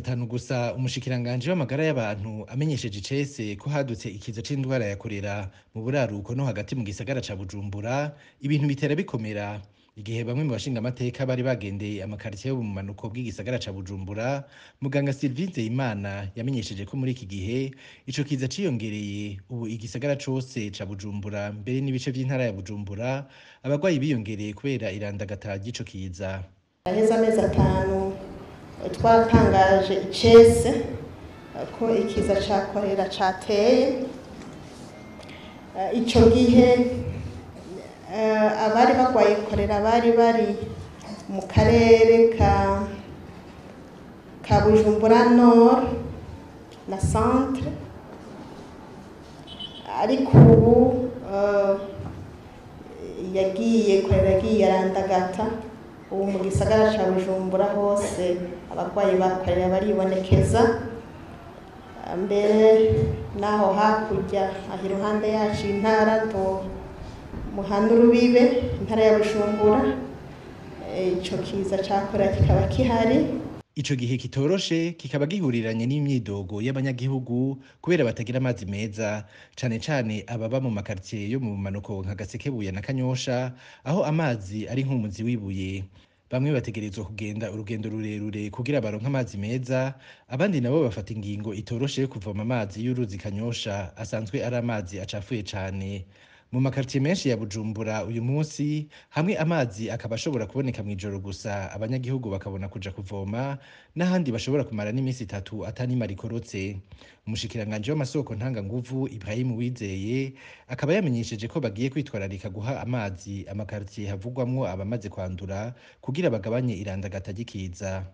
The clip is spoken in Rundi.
atanu gusa umushikiranganje w'amagara y'abantu amenyesheje icese ko hadutse ikiza c'indwara ya korera mu buraruko no hagati mu gisagara ca Bujumbura, ibintu bitera bikomera igihe bamwe mu bashinga amateka bari bagendeye amakaritiye yo mu manuko bw'igisagara ca Bujumbura. Muganga Sylvie Nzeyimana yamenyesheje ko muri iki gihe ico kiza ciyongereye, ubu igisagara cose ca Bujumbura mbere n'ibice vy'intara ya Bujumbura abagwayi biyongereye kubera irandagata ry'ico kiza. Haheze amezi atanu twatangaje icese ko ikiza ca korera cateye. Ico gihe abari bagwaye korera bari mu karere ka Bujumbura Nord na Centre, ariko ubu korera yagiye arandagata. Ubu mu gisagara ca Bujumbura hose abagwayi ba korera baribonekeza, mbere naho hakurya aho iruhande yacu intara muhana urubibe, intara ya Bujumbura, ico kiza ca korera kikaba kihari. Ico gihe kitoroshe kikaba gihuriranye n'imyidogo y'abanyagihugu kubera batagira amazi meza, cane cane ababa mu makaritiye yo mu manuko nka Gasekebuye na Kanyosha, aho amazi ari nk'umuzi w'ibuye. Bamwe bategerezwa kugenda urugendo rurerure kugira baronke amazi meza, abandi nabo bafata ingingo itoroshe yo kuvoma amazi y'uruzi Kanyosha asanzwe ari amazi acafuye cane. Mu makaritiye menshi ya Bujumbura uyu munsi, hamwe amazi akaba ashobora kuboneka mw'ijoro gusa, abanyagihugu bakabona kuja kuvoma, n'ahandi bashobora kumara n'iminsi 3 atanima rikorotse. Umushikiranganje w'amasoko ntanganguvu Ibrahim Uwizeye akaba yamenyesheje ko bagiye kwitwararika guha amazi amakaritiye havugwamwo abamaze kwandura kugira bagabanye irandagata ry'ikiza.